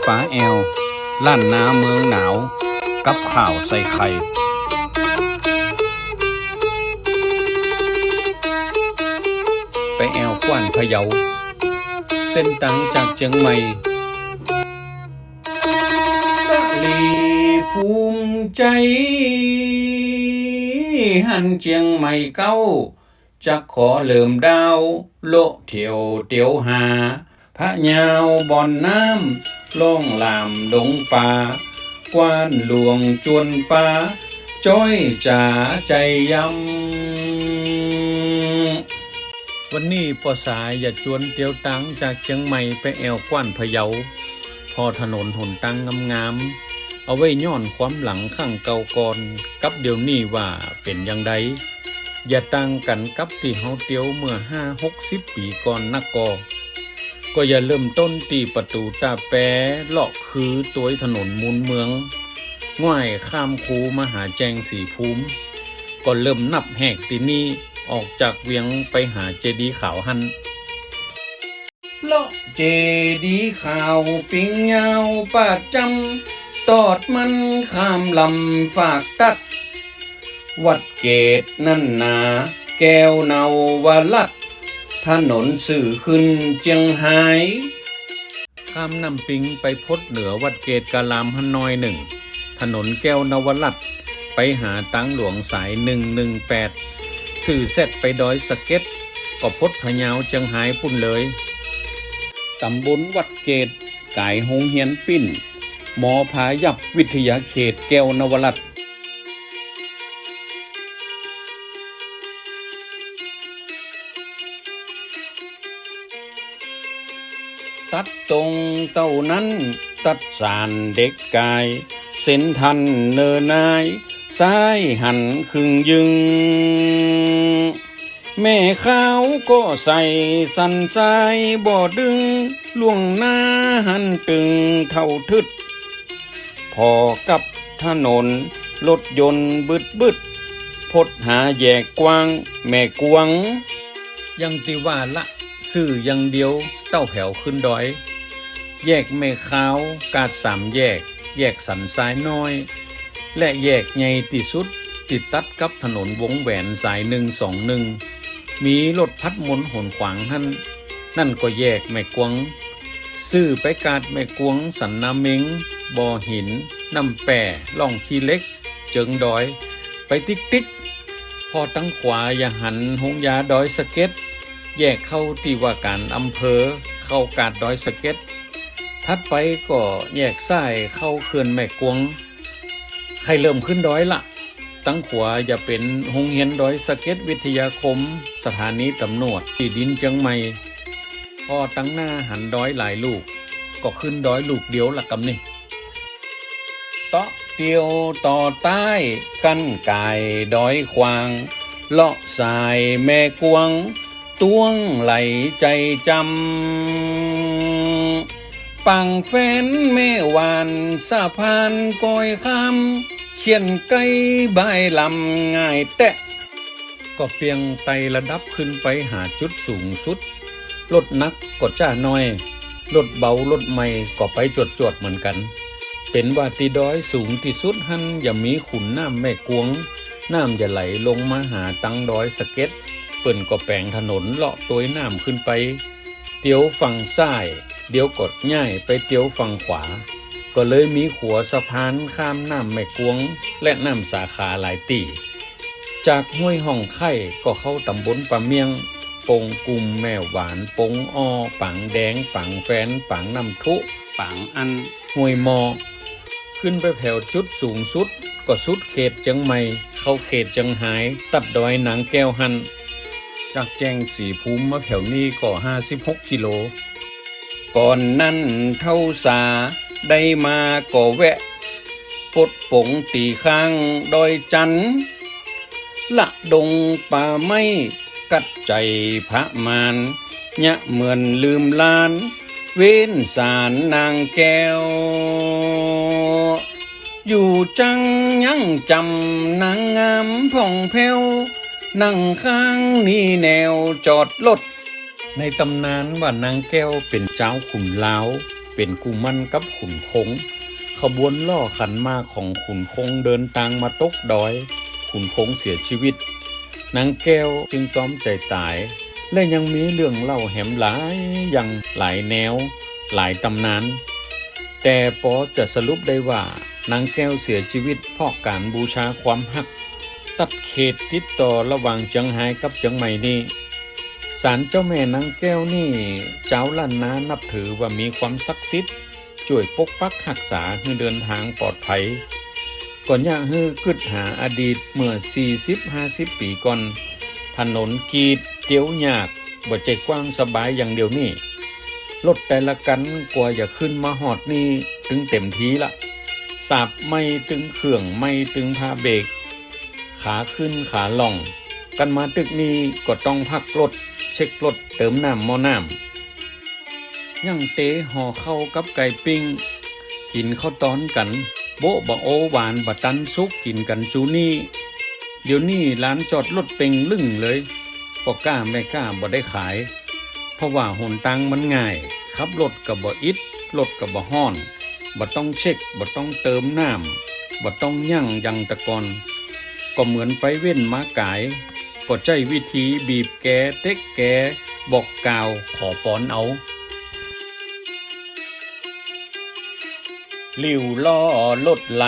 ป้าแอวล้านนาเมืองหนาวกับข่าวใส่ไข่ไปแอวกว้านพะเยาเส้นตังจากเชียงใหม่สลีภูมิใจหันเชียงใหม่เก้าจะขอเริ่มดาวโลเที่ยวเตียวหาพระยาวบ่อนน้ำล่องลามดงป่ากว้านหลวงจวนป่าจ้อยจ๋าใจยำวันนี้ปอสายอย่าจวนเตียวตังจากเชียงใหม่ไปแอวกว้านพะเยาพอถนนหนตังงามๆเอาไว้ย้อนความหลังข้างเก่าก่อนกับเดี๋ยวนี้ว่าเป็นยังไงอย่าต่างกันกับที่เฮาเตียวเมื่อ5-60 ปีก่อนนักก็อย่าเริ่มต้นตีประตูตาแปเลาะคือตัวถนนมูลเมืองง่ายข้ามคูมาหาแจงสีภูมิก็เริ่มนับแหกที่นี่ออกจากเวียงไปหาเจดีย์ขาวหันเลาะเจดีย์ขาวปิงยาวปาดจำตอดมันข้ามลำฝากตัดวัดเกตนั่นนาแก้วนาวลัดถนนสื่อขึ้นเจียงไฮ้ข้ามนำปิงไปพดเหนือวัดเกตกาลามฮันน้อย1ถนนแก้วนาวลัดไปหาตังหลวงสาย118สื่อเสร็จไปดอยสะเก็ดก็พดพะเยาเจียงไฮ้ปุ่นเลยตำบลวัดเกตกายหงเฮียนปิ้นหมอพายับวิทยาเขตแก้วนาวลัดตัดตรงเต้านั้นตัดสานเด็กกายเส้นทันเนินนายซ้ายหันครึ่งยึงแม่ข้าวก็ใส่สันสายบ่ดึงล่วงหน้าหันตึงเท่าทึดพอกับถนนรถยนต์บึดพดหาแยกกว้างแม่กวงยังติว่าละซื่อยังเดียวเต้าแผ่วขึ้นดอยแยกแม่ขาวกาด3 แยกสันสายน้อยและแยกใหญ่ที่สุดติดตัดกับถนนวงแหวนสาย121มีรถพัดมนหนขวางนั่นก็แยกแม่กวงซื่อไปกาดแม่กวงสันนาเมงบ่อหินน้ำแป่ล่องขี้เล็กเจิงดอยไปติ๊กพอตั้งขวาอย่าหันหงยาดอยสะเก็ดแยกเข้าที่ว่าการอำเภอเข้ากาดดอยสะเก็ดทัดไปก็แยกซ้ายเข้าเขื่อนแม่กวงใครเริ่มขึ้นดอยละตั้งขวาอย่าเป็นโรงเรียนดอยสะเก็ดวิทยาคมสถานีตำรวจที่ดินเชียงใหม่พอตั้งหน้าหันดอยหลายลูกก็ขึ้นดอยลูกเดียวละกำนี่เตาะเตียวต่อใต้กันกายดอยควางเลาะสายแม่กวงตวงไหลใจจำปังแฟนแม่วานสะพานก้อยคำเขียนไกลใบลำง่ายแตะก็เพียงไต่ระดับขึ้นไปหาจุดสูงสุดรถนักก็จ้าน้อยรถเบารถใหม่ก็ไปจวดเหมือนกันเป็นว่าตีดอยสูงที่สุดหันอย่ามีขุนน้ำแม่กวงน้ำอย่าไหลลงมาหาตังดอยสะเก็ดเปิ่นก็แปลงถนนเลาะตัวน้ำขึ้นไปเตียวฝั่งซ้ายเดี๋ยวกดง่ายไปเตียวฝั่งขวาก็เลยมีขัวสะพานข้ามน้ำแม่กวงและน้ำสาขาหลายตีจากห้วยห้องไข่ก็เข้าตำบลปะเมียงปงกุมแม่หวานปงอ้อปังแดงปังแฟนปังน้ำทุปังอันห้วยมอขึ้นไปแผ่วจุดสูงสุดก็สุดเขตเชียงใหม่เข้าเขตเชียงไฮ้ตัดดอยหนังแก้วหันจากแจ้งสีภูมิมาแถวนี้ก็56 กิโลก่อนนั้นเท่าสาได้มาก็แวะปดปงตีข้างดอยจันละดงป่าไม้กัดใจพระมารยะเหมือนลืมลานเว้นสารนางแก้วอยู่จังยังจำนางงามผ่องแผ้วนั่งข้างนี่แนวจอดรถในตำนานว่านางแก้วเป็นเจ้าขุนลาว เป็นกุมันกับขุนคงขบวนล่อขันหมากของขุนคงเดินทางมาตกดอยขุนคงเสียชีวิตนางแก้วจึงตอมใจตายและยังมีเรื่องเล่าแหมหลายอย่างหลายแนวหลายตำนานแต่ปอจะสรุปได้ว่านางแก้วเสียชีวิตเพราะการบูชาความฮักตัดเขตติดต่อระหว่างเจียงไฮ้กับเจียงใหม่นี่ศาลเจ้าแม่นางแก้วนี่เจ้าล้านนานับถือว่ามีความศักดิ์สิทธิ์ช่วยปกปักรักษาให้เดินทางปลอดภัยก่อนอย่าให้กึดหาอดีตเมื่อ 40-50 ปีก่อนถนนกีดเตี้ยวยากบ่ใจกว้างสบายอย่างเดียวนี่รถแต่ละกันกว่าจะขึ้นมาหอดนี่ถึงเต็มทีละสาบไม่ตึงเครื่องไม่ตึงพาเบรกขาขึ้นขาล่องกันมาตึกนี้ก็ต้องพักรถเช็ครถเติมน้ำหม้อน้ำยังเตะห่อเข้ากับไก่ปิ้งกินข้าวตอนกันโบ๊ะบะโอหวานบะตันซุกกินกันจูนี่เดี๋ยวนี้ร้านจอดรถเป่งลึ่งเลยบ่กล้าไม่กล้าบ่ได้ขายเพราะว่าหนทางมันง่ายขับรถกับบ่อิดรถกับบ่ฮ้อนบ่ต้องเช็คบ่ต้องเติมน้ำบ่ต้องยั่งยังตะกอนก็เหมือนไปเว้นม้ากายก็ใช้วิธีบีบแกเต็กแกบอกกล่าวขอปอนเอาลิ้วล้อรถไหล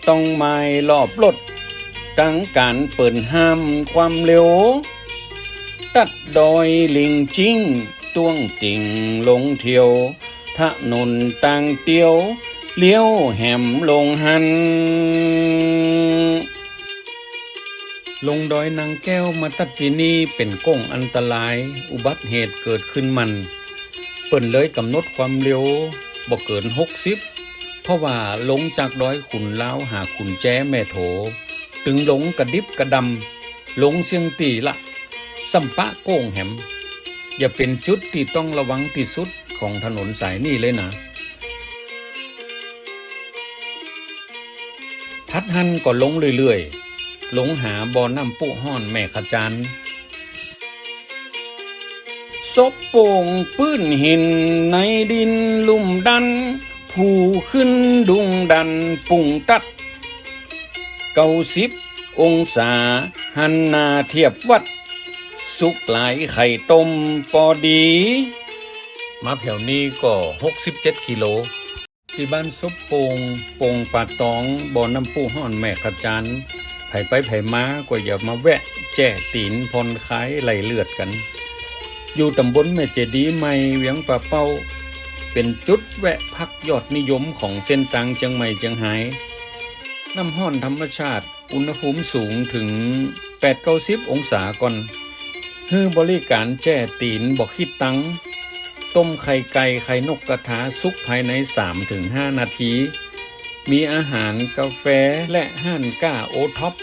ต้องไม้รอบรถตั้งการเปิดห้ามความเร็วตัดดอยลิงจิ้งต้วงติ่งลงเที่ยวถนนต่างเตียวเลี้ยวแหมลงหันลงดอยนางแก้วมาตัดที่นี่เป็นก้งอันตรายอุบัติเหตุเกิดขึ้นมันเปิ่นเลยกำหนดความเร็วบ่เกิน60เพราะว่าลงจากดอยขุนลาวหาขุนแจ้แม่โถถึงลงกระดิบกระดำลงเสียงตีละสัมปะโก้งแหมอย่าเป็นจุดที่ต้องระวังที่สุดของถนนสายนี้เลยนะทัดหันก็ลงเรื่อยๆลงหาบ่อน้ำปุห้อนแม่ขจานศพโป่งปื้นหินในดินลุ่มดันผู้ขึ้นดุงดันปุ่งตัด90 องศาหันหน้าเทียบวัดสุกหลายไข่ต้มปอดีมาแถวนี้ก็67 กิโลที่บ้านศพโป่งป่าตองบ่อน้ำปุห้อนแม่ขจานไผไปไผมาก็อย่ามาแวะแจ้ตีนพรคล้ายไหลเลือดกันอยู่ตำบลแม่เจดีย์ใหม่เวียงป่าเป้าเป็นจุดแวะพักยอดนิยมของเส้นทางเชียงใหม่เชียงไฮ้น้ำห้อนธรรมชาติอุณหภูมิสูงถึง 8-90 องศาก่อนฮือบริการแจ้ตีนบอกคิดตังต้มไข่ไก่ไข่นกกระทาสุกภายใน 3-5 นาทีมีอาหารกาแฟและห้านก้าโอท็อป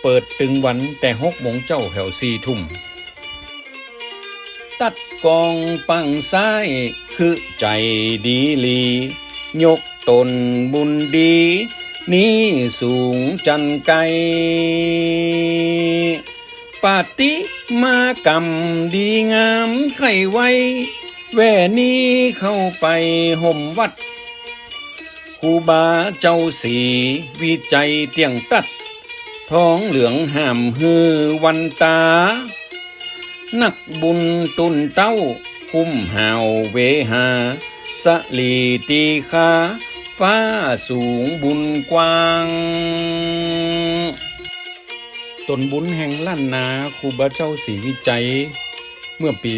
เปิดตึงวันแต่6 โมงเจ้าแถว4 ทุ่มตัดกองปังซ้ายคือใจดีลียกตนบุญดีนี่สูงจันไกปาติมากรรมดีงามไข่ไว้แว่นี้เข้าไปห่มวัดครูบาเจ้าสีวิจัยเตียงตัดท้องเหลืองห้ามฮือวันตานักบุญตุนเต้าคุ้มหาวเวหาสลีตีคาฟ้าสูงบุญกว้างตนบุญแห่งล้านนาครูบาเจ้าศรีวิจัยเมื่อปี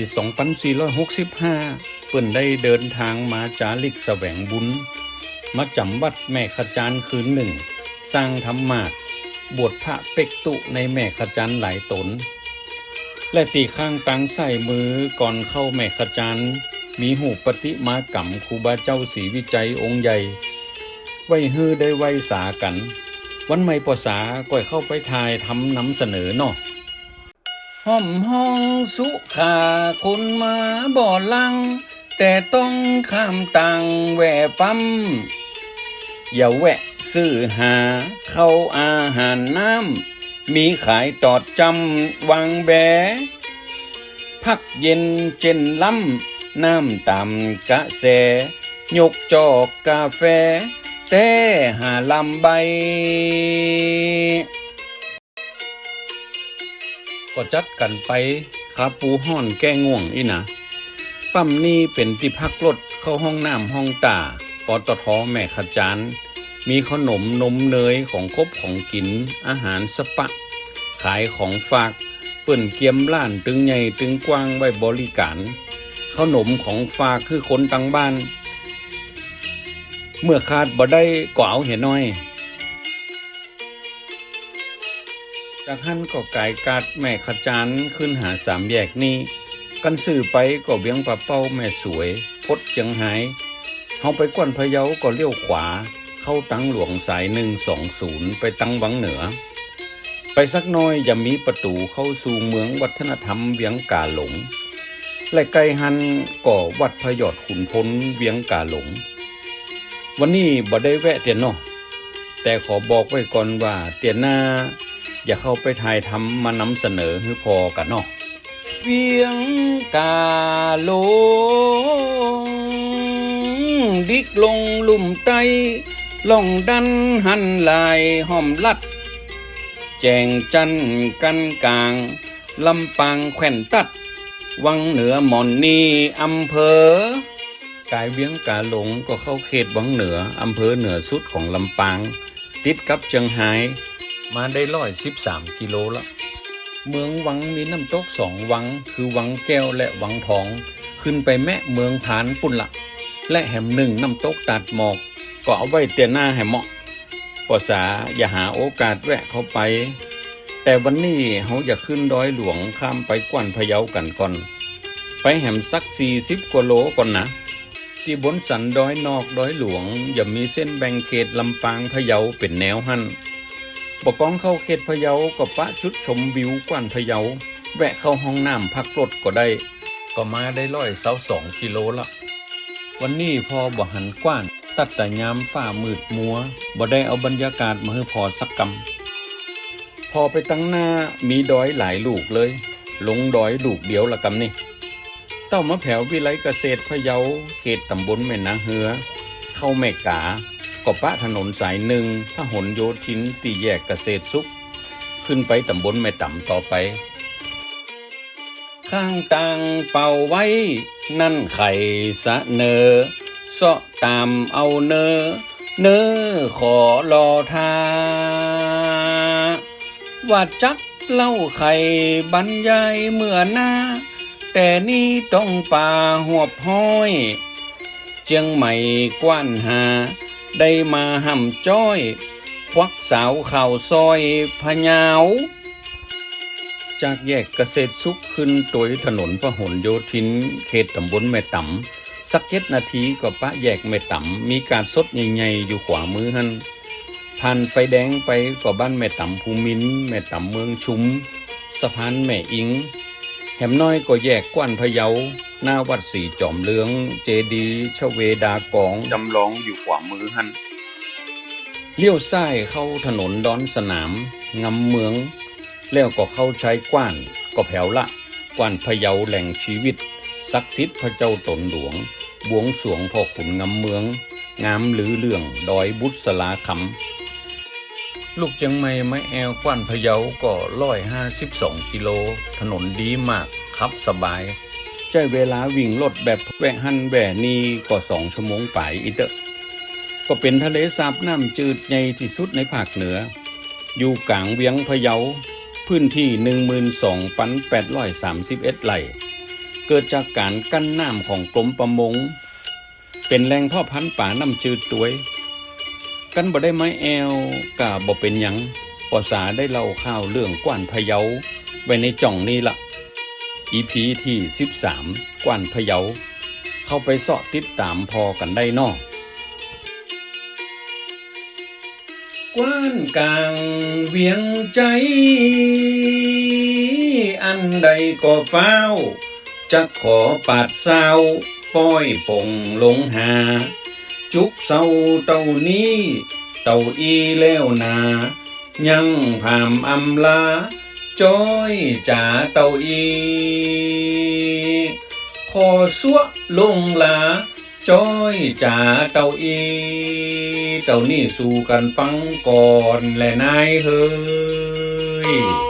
2465 เปิ้นได้เดินทางมาจาริกแสวงบุญมาจำวัดแม่ขจานคืนหนึ่งสร้างธรรมาสน์บวชพระเป็กตุในแม่ขจานหลายตนและตีข้างตังใส่มือก่อนเข้าแม่ขจานมีหูปฏิมากรรมครูบาเจ้าศรีวิจัยองค์ใหญ่ไว้ฮื้อได้ไว้สากันวันใหม่ปอสาก็เข้าไปทายทำนำเสนอเนาะห้อมห้องสุขาคนมาบ่อลังแต่ต้องข้ามตังแหวปั๊มอย่าแวะซื้อหาเข้าอาหารน้ำมีขายตอดจำวางแบพักเย็นเจนล้ำน้ำตามกระแส ยกจอกกาแฟแต่หาลำใบก็จัดกันไปคาปูห้อนแก้ง่วงอีนะปั๊มนี้เป็นที่พักรถเข้าห้องน้ำห้องตาปตท.แม่ขจานมีขนมนมเนยของครบของกินอาหารสปะขายของฝากเปิ้นเกียมล้านตึงใหญ่ตึงกว้างไว้บริการขนมของฝากคือคนต่างบ้านเมื่อขาดบ่ได้ก็เอาเห็นน้อยจากหันก็กายกาดแม่ขจานขึ้นหาสามแยกนี้กันสื่อไปก็เวียงปะเป้าแม่สวยพดเจียงหายเฮาไปกวนพะเยาก็เลี้ยวขวาเข้าตังหลวงสาย120ไปตังวังเหนือไปสักน้อยจะมีประตูเข้าสู่เมืองวัฒนธรรมเวียงกาหลงและไกลหันก็วัดพยอดขุนพลเวียงกาหลงวันนี้บ่ได้แวะเตียนเนาะแต่ขอบอกไว้ก่อนว่าเตียนหน้าอย่าเข้าไปถ่ายทำมานำเสนอให้พอกันเนาะเวียงกาหลงดิกลงลุ่มไตล่องดันหันลายห้อมลัดแจงจันกันกลางลำปางแขวนตัดวังเหนือหมอนนีอำเภอกายเวียงกาหลงก็เข้าเขตวังเหนืออำเภอเหนือสุดของลำปางติดกับเชียงไฮ้มาได้113 กิโลละเมืองวังมีน้ำตก2 วังคือวังแก้วและวังทองขึ้นไปแม่เมืองผานปุ่นละและแห่มหนึ่งน้ำตกตัดหมอกก็เอาไว้เตียนหน้าให้เหมาะภาษาอย่าหาโอกาสแวะเข้าไปแต่วันนี้เขาอยากขึ้นดอยหลวงข้ามไปกวนพะเยากันก่อนไปแห่มสัก40 กว่าโลก่อนนะที่บนสันดอยนอกดอยหลวงอย่ามีเส้นแบ่งเขตลำปางพะเยาเป็นแนวหั่นบ่ก้องเข้าเขตพะเยาก็ปะชุดชมวิวกวนพะเยาแวะเข้าห้องน้ำพักรถก็ได้ก็มาได้122 กิโลละวันนี้พอบ่หันกว้านตัดแต่ยามฝ้ามืดมัวบ่ได้เอาบรรยากาศมาให้พอสักกำพอไปตั้งหน้ามีดอยหลายลูกเลยลงดอยลูกเดียวละกำนี่เต้ามะแผววิไลเกษตรพะเยาเขตตำบลแม่นาเฮือเข้าแม่กาก็ปะถนนสาย1พหลโยธินตีแยกเกษตรสุขขึ้นไปตำบลแม่ต่ำต่อไปข้างต่างเป่าไว้นั่นไข่สะเนอเสาะตามเอาเนอขอรอทาว่าจักเล่าไข่บรรยายเมื่อหน้าแต่นี่ต้องป่าหวบห้อยเจียงใหม่กว้านหาได้มาห่ำจ้อยควักสาวข่าวซอยพะยาวจากแยกเกษตรสุขขึ้นตัวถนนพหลโยธินเขตตำบลแม่ต่ำสัก7 นาทีก็ปะแยกแม่ต่ำมีการสดใหญ่ๆอยู่ขวามือหันผ่านไฟแดงไปก็บ้านแม่ต่ำภูมินแม่ต่ำเมืองชุมสะพานแม่อิงแหมน้อยก็แยกกว้านพะเยาหน้าวัดสีจอมเหลืองเจดีชเวดากองจำลองอยู่ขวามือหันเลี้ยวซ้ายเข้าถนนดอนสนามงำเมืองแล้วก็เข้าใช้กว้านก็แผวละกว้านพะเยาแหล่งชีวิตศักดิ์สิทธิ์พระเจ้าตนหลวงบวงสรวงพ่อขุนงำเมืองงามหรือเรื่องดอยบุษลาคำลูกเจียงใหม่ไม้แอวกว้านพะเยาก็152 กิโลถนนดีมากขับสบายใช้เวลาวิ่งรถแบบแวะหันแหวนี่ก็2 ชั่วโมงไปอีเตอะก็เป็นทะเลสาบน้ำจืดใหญ่ที่สุดในภาคเหนืออยู่กลางเวียงพะเยาพื้นที่ 12,831 ไร่เกิดจากการกั้นน้ำของกรมประมงเป็นแหล่งเพาะพันธุ์ป่าน้ำจืดตัวยกันบ่ได้ไม้แอวกะบ่เป็นหยังปอสาได้เล่าข่าวเรื่องกว้านพะเยาไว้ในจ่องนี้ละ EP ที่13กว้านพะเยาเข้าไปเสาะติดตามพอกันได้นอกว้านกลางเวียงใจอันใดก็ฟ้าวจะขอปาดเศร้าป้อยปงลงหาจุกเศร้าเต่านี้เต่าอีแล้วนายังผามอำลาจ้อยจ่าเต่าอีขอสัวลงลา จ้อยจ่าเต่าอีเต่านี่สู่กันฟังก่อนแหละนายเฮ้ย